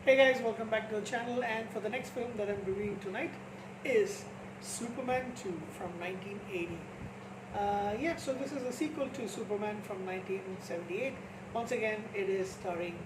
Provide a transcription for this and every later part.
Hey guys, welcome back to the channel, and for the next film that I'm reviewing tonight is Superman 2 from 1980. So this is a sequel to Superman from 1978. Once again, it is starring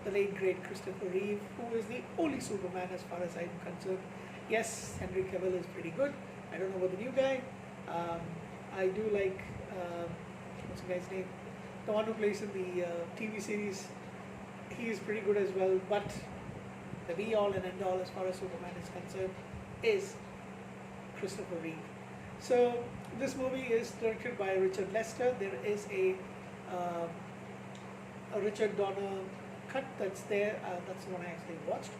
the late great Christopher Reeve, who is the only Superman as far as I'm concerned. Yes, Henry Cavill is pretty good. I don't know about the new guy. I do like, what's the guy's name? The one who plays in the TV series. He is pretty good as well, but the be all and end all as far as Superman is concerned is Christopher Reeve. So this movie is directed by Richard Lester. There is a Richard Donner cut that's there. That's the one I actually watched.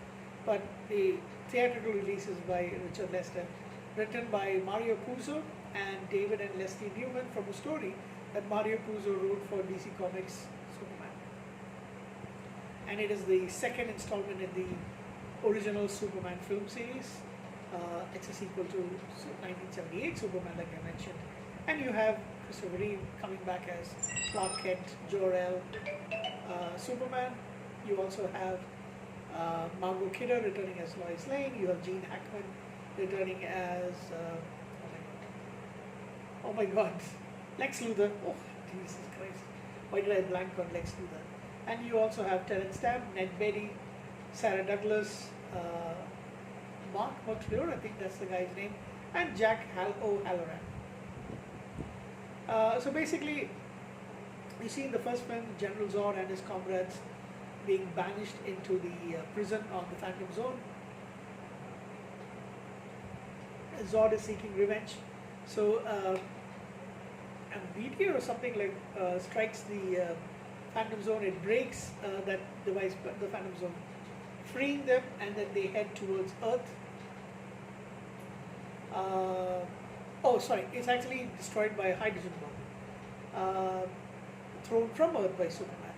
But the theatrical release is by Richard Lester, written by Mario Puzo and David and Leslie Newman, from a story that Mario Puzo wrote for DC Comics Superman. And it is the second installment in the original Superman film series. It's a sequel to 1978 Superman, like I mentioned. And you have Christopher Reeve coming back as Clark Kent, Jor-El, Superman. You also have Margot Kidder returning as Lois Lane. You have Gene Hackman returning as, oh my god, Lex Luthor. Oh, Jesus Christ. Why did I blank on Lex Luthor? And you also have Terrence Stamp, Ned Beatty, Sarah Douglas, Mark McClure, I think that's the guy's name, and Jack O'Halloran. So basically, you see in the first film, General Zod and his comrades being banished into the prison of the Phantom Zone. Zod is seeking revenge. So a meteor or something like strikes the Phantom Zone. It breaks that device, the Phantom Zone, freeing them, and then they head towards Earth. It's actually destroyed by a hydrogen bomb thrown from Earth by Superman.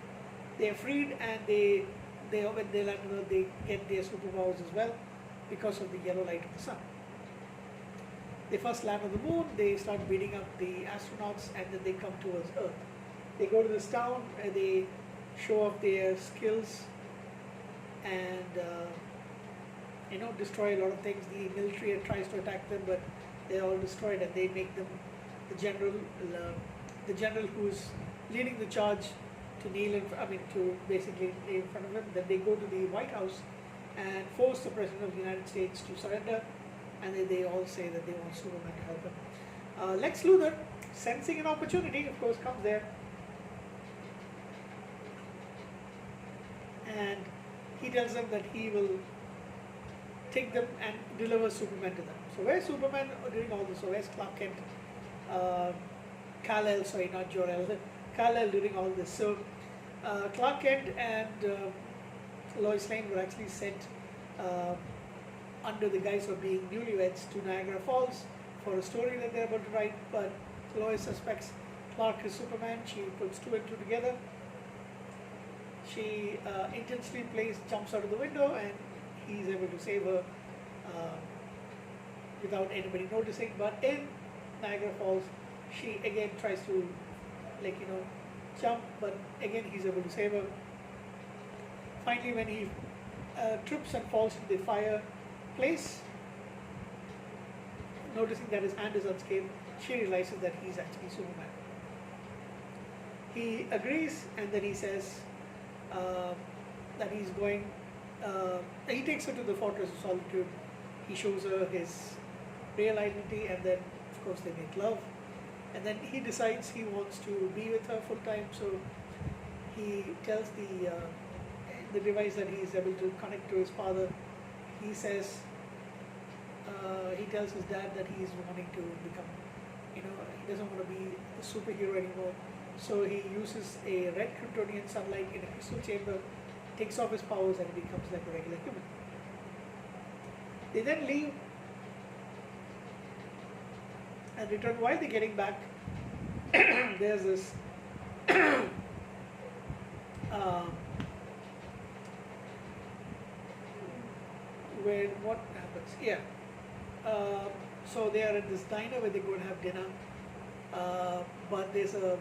They are freed, and when they land on Earth, they get their superpowers as well because of the yellow light of the sun. They first land on the moon. They start beating up the astronauts, and then they come towards Earth. They go to this town, and they show off their skills and destroy a lot of things. The military tries to attack them, but they're all destroyed, and they make them the general who's leading the charge to to basically kneel in front of him. Then they go to the White House and force the President of the United States to surrender, and then they all say that they want Superman to help them. Lex Luthor, sensing an opportunity, of course, comes there, and he tells them that he will take them and deliver Superman to them. So where's Superman during all this? So where's Clark Kent? Kal-El, sorry, not Jor-El. Kal-El during all this. So Clark Kent and Lois Lane were actually sent under the guise of being newlyweds to Niagara Falls for a story that they're about to write. But Lois suspects Clark is Superman. She puts two and two together. She intensely jumps out of the window, and he's able to save her without anybody noticing. But in Niagara Falls, she again tries to jump, but again he's able to save her. Finally, when he trips and falls into the fireplace, noticing that his hand is unscathed, she realizes that he's actually Superman. He agrees, and then he says that he's going. He takes her to the Fortress of Solitude. He shows her his real identity, and then, of course, they make love. And then he decides he wants to be with her full time. So he tells the device that he is able to connect to his father. He says he tells his dad that he is wanting to become, he doesn't want to be a superhero anymore. So he uses a red Kryptonian sunlight in a crystal chamber, takes off his powers, and becomes like a regular human. They then leave and return. While they're getting back, there's this where what happens? Yeah. So they are at this diner where they go and have dinner, but there's a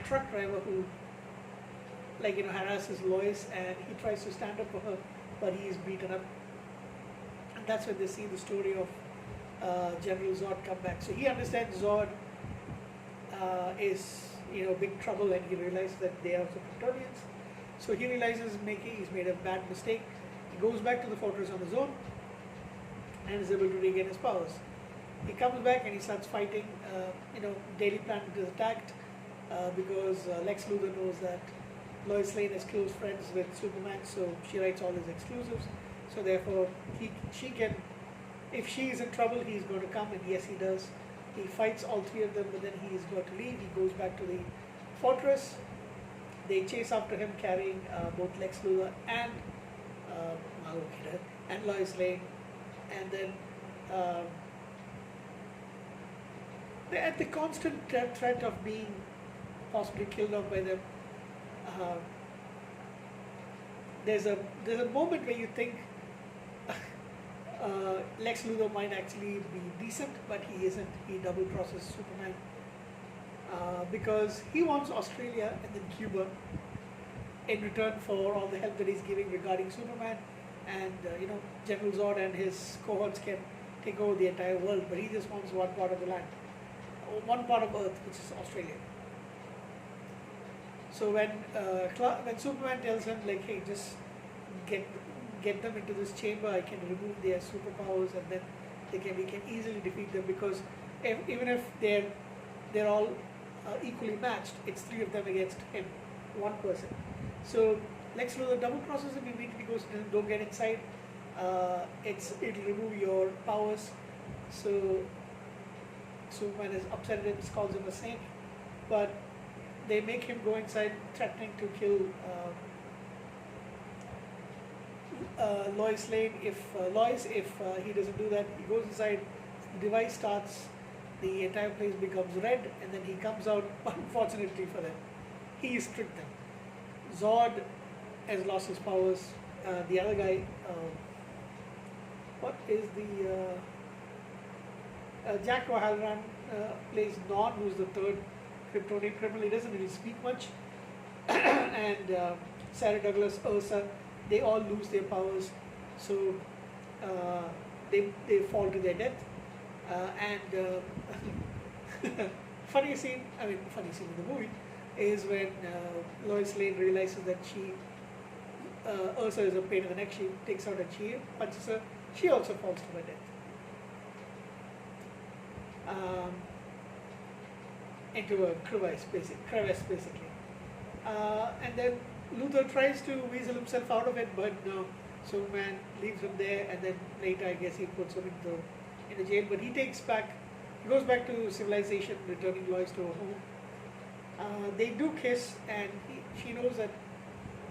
truck driver who like harasses Lois, and he tries to stand up for her, but he is beaten up. And that's when they see the story of General Zod come back. So he understands Zod is big trouble, and he realizes that they are the Kryptonians. So he realizes he's made a bad mistake. He goes back to the fortress on his own and is able to regain his powers. He comes back and he starts fighting. Daily Planet is attacked because Lex Luthor knows that Lois Lane is close friends with Superman, so she writes all his exclusives. So therefore, she can, if she is in trouble, he's going to come, and yes, he does. He fights all three of them, but then he is got to leave. He goes back to the fortress. They chase after him, carrying both Lex Luthor and Margot Kidder and Lois Lane, and then they're at the constant threat of being possibly killed off by them. There's a moment where you think Lex Luthor might actually be decent, but he isn't. He double crosses Superman because he wants Australia and then Cuba in return for all the help that he's giving regarding Superman, and General Zod and his cohorts can take over the entire world, but he just wants one part of the land, one part of Earth, which is Australia. So when Superman tells him, like, hey, just get them into this chamber, I can remove their superpowers, and then we can easily defeat them, because even if they're all equally matched, it's three of them against him, one person. So Lex Luthor double crosses him, immediately goes, don't get inside. It'll remove your powers. So Superman is upset at him, calls him a saint, but they make him go inside, threatening to kill Lois Lane if he doesn't do that. He goes inside, the device starts, the entire place becomes red, and then he comes out. Unfortunately for them, he has tricked them. Zod has lost his powers. The other guy, what is the Jack O'Halloran plays Non, who's the third Kryptonian criminal. He doesn't really speak much. And Sarah Douglas, Ursa, they all lose their powers, so they fall to their death. Funny scene in the movie is when Lois Lane realizes that Ursa is a pain in the neck. She takes out a shield, punches her. She also falls to her death. Into a crevice basically. And then Luthor tries to weasel himself out of it, but no, Superman leaves him there, and then later I guess he puts him in the jail. But he goes back to civilization, returning Lois to her home. They do kiss, and she knows that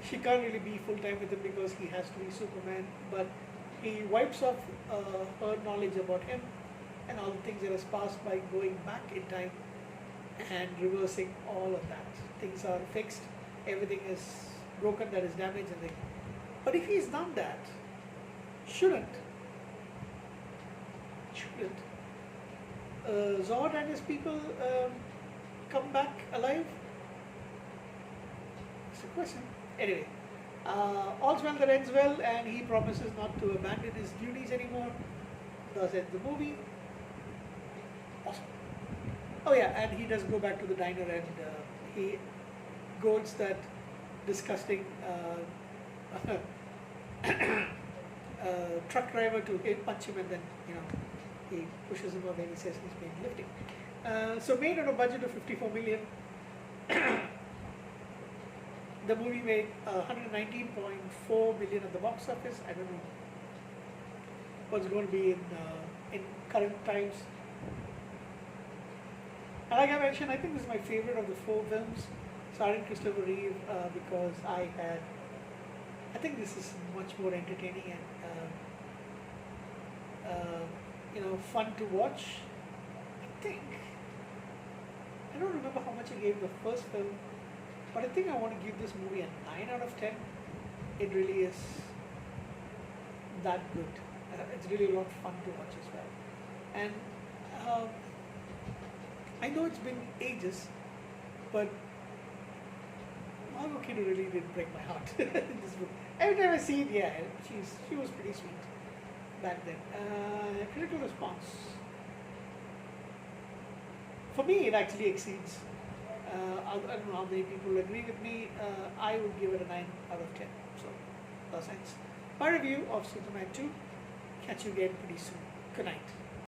she can't really be full time with him because he has to be Superman, but he wipes off her knowledge about him and all the things that has passed by going back in time and reversing all of that. Things are fixed, everything is broken, that is damaged, and but if he's done that, shouldn't Zod and his people come back alive? It's a question. Anyway, all's well that ends well, and he promises not to abandon his duties anymore. Thus ends the movie. Awesome. Oh yeah, and he does go back to the diner, and he goads that disgusting truck driver to punch him, and then he pushes him away and he says he's been lifting. So made on a budget of 54 million. The movie made 119.4 million at the box office. I don't know what's going to be in current times. And like I mentioned, I think this is my favorite of the 4 films, starring Christopher Reeve, because I think this is much more entertaining and fun to watch. I don't remember how much I gave the first film, but I think I want to give this movie a 9 out of 10. It really is that good. It's really a lot of fun to watch as well. And I know it's been ages, but Margot Kidder really did break my heart in this book. Every time I see it, yeah, she was pretty sweet back then. Critical response. For me, it actually exceeds. I don't know how many people agree with me. I would give it a 9 out of 10. So, that's it. My review of Superman 2. Catch you again pretty soon. Good night.